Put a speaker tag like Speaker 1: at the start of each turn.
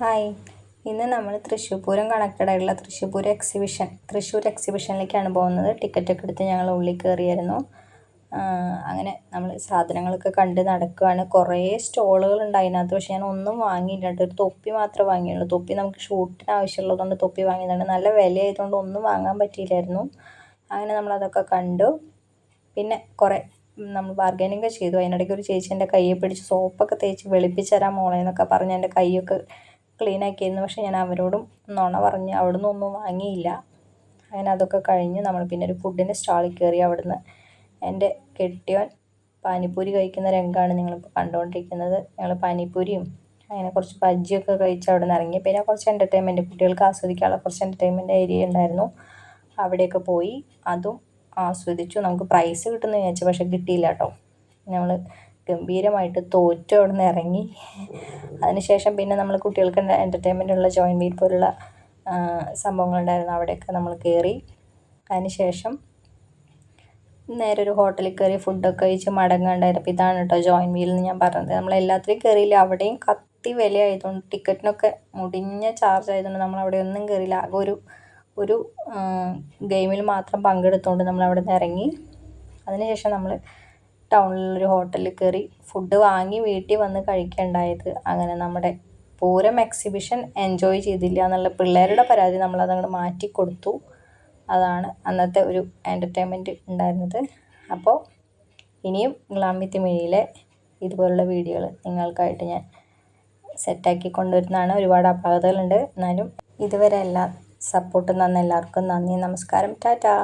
Speaker 1: Hi, ഇന്ന് നമ്മൾ തൃശ്ശൂർ പൂരം കണക്റ്റഡായിട്ടുള്ള തൃശ്ശൂർ എക്സിബിഷനിലേക്കാണ് പോകുന്നത്. ടിക്കറ്റൊക്കെ എടുത്ത് ഞങ്ങൾ ഉള്ളിൽ കയറിയായിരുന്നു. അങ്ങനെ നമ്മൾ സാധനങ്ങളൊക്കെ കണ്ട് നടക്കുകയാണ്. കുറേ സ്റ്റോളുകളുണ്ട് അതിനകത്ത്. പക്ഷേ ഞാൻ ഒന്നും വാങ്ങിയില്ല കേട്ടോ. ഒരു തൊപ്പി മാത്രമേ വാങ്ങിയുള്ളൂ. തൊപ്പി നമുക്ക് ഷൂട്ടിന് ആവശ്യമുള്ളതുകൊണ്ട് തൊപ്പി വാങ്ങിയതാണ്. നല്ല വിലയായതുകൊണ്ട് ഒന്നും വാങ്ങാൻ പറ്റിയില്ലായിരുന്നു. അങ്ങനെ നമ്മളതൊക്കെ കണ്ടു. പിന്നെ കുറേ നമ്മൾ ബാർഗൈനിങ് ചെയ്തു. അതിനിടയ്ക്ക് ഒരു ചേച്ചി എൻ്റെ കയ്യെ പിടിച്ച് സോപ്പൊക്കെ തേച്ച് വെളുപ്പിച്ച് തരാൻ മോളെ എന്നൊക്കെ പറഞ്ഞ് എൻ്റെ കൈയൊക്കെ ക്ലീൻ ആക്കിയിരുന്നു. പക്ഷേ ഞാൻ അവരോടും നുണ പറഞ്ഞ് അവിടുന്ന് ഒന്നും വാങ്ങിയില്ല. അങ്ങനെ അതൊക്കെ കഴിഞ്ഞ് നമ്മൾ പിന്നെ ഒരു ഫുഡിൻ്റെ സ്റ്റാളിൽ കയറി. അവിടുന്ന് എൻ്റെ കെട്ടിയോൻ പാനിപ്പൂരി കഴിക്കുന്ന രംഗമാണ് നിങ്ങളിപ്പോൾ കണ്ടുകൊണ്ടിരിക്കുന്നത്. ഞങ്ങൾ പാനിപ്പൂരിയും അങ്ങനെ കുറച്ച് ബജ്ജിയൊക്കെ കഴിച്ച് അവിടെ നിന്ന് ഇറങ്ങി. പിന്നെ കുറച്ച് എൻ്റർടൈൻമെൻറ്റ്, കുട്ടികൾക്ക് ആസ്വദിക്കാനുള്ള കുറച്ച് എൻ്റർടൈൻമെൻറ്റ് ഏരിയ ഉണ്ടായിരുന്നു. അവിടെയൊക്കെ പോയി അതും ആസ്വദിച്ചു. നമുക്ക് പ്രൈസ് കിട്ടുമെന്ന് വിചാരിച്ചു, പക്ഷേ കിട്ടിയില്ല കേട്ടോ. നമ്മൾ ഗംഭീരമായിട്ട് തോറ്റു അവിടെ നിന്ന് ഇറങ്ങി. അതിനുശേഷം പിന്നെ നമ്മൾ കുട്ടികൾക്ക് എൻ്റർടൈൻമെൻറ്റുള്ള ജോയിൻ വീൽ പോലുള്ള സംഭവങ്ങളുണ്ടായിരുന്നു. അവിടെയൊക്കെ നമ്മൾ കയറി. അതിനുശേഷം നേരെ ഒരു ഹോട്ടലിൽ കയറി ഫുഡൊക്കെ കഴിച്ച് മടങ്ങാണ്ടായിരുന്നു. അപ്പോൾ ഇതാണ് കേട്ടോ ജോയിൻ വീൽ എന്ന് ഞാൻ പറഞ്ഞത്. നമ്മളെല്ലാത്തിലും കയറിയില്ല. അവിടെയും കത്തി വില ആയതുകൊണ്ട് ടിക്കറ്റിനൊക്കെ മുടിഞ്ഞ ചാർജ് ആയതുകൊണ്ട് നമ്മളവിടെ ഒന്നും കയറിയില്ല. ആകെ ഒരു ഗെയിമിൽ മാത്രം പങ്കെടുത്തുകൊണ്ട് നമ്മൾ അവിടെ നിന്ന് ഇറങ്ങി. അതിനുശേഷം നമ്മൾ ടൗണിലൊരു ഹോട്ടലിൽ കയറി ഫുഡ് വാങ്ങി വീട്ടിൽ വന്ന് കഴിക്കേണ്ടായത്. അങ്ങനെ നമ്മുടെ പൂരം എക്സിബിഷൻ എൻജോയ് ചെയ്തില്ല എന്നുള്ള പിള്ളേരുടെ പരാതി നമ്മളതങ്ങോട്ട് മാറ്റി കൊടുത്തു. അതാണ് അന്നത്തെ ഒരു എൻ്റർടൈൻമെൻറ്റ് ഉണ്ടായിരുന്നത്. അപ്പോൾ ഇനിയും ഗ്ലാം വിത്ത് മിഴിയിലെ ഇതുപോലുള്ള വീഡിയോകൾ നിങ്ങൾക്കായിട്ട് ഞാൻ സെറ്റാക്കി കൊണ്ടുവരുന്നതാണ്. ഒരുപാട് അപാകതകളുണ്ട്, എന്നാലും ഇതുവരെ എല്ലാ സപ്പോർട്ടും തന്ന എല്ലാവർക്കും നന്ദി. നമസ്കാരം. ടാറ്റാ.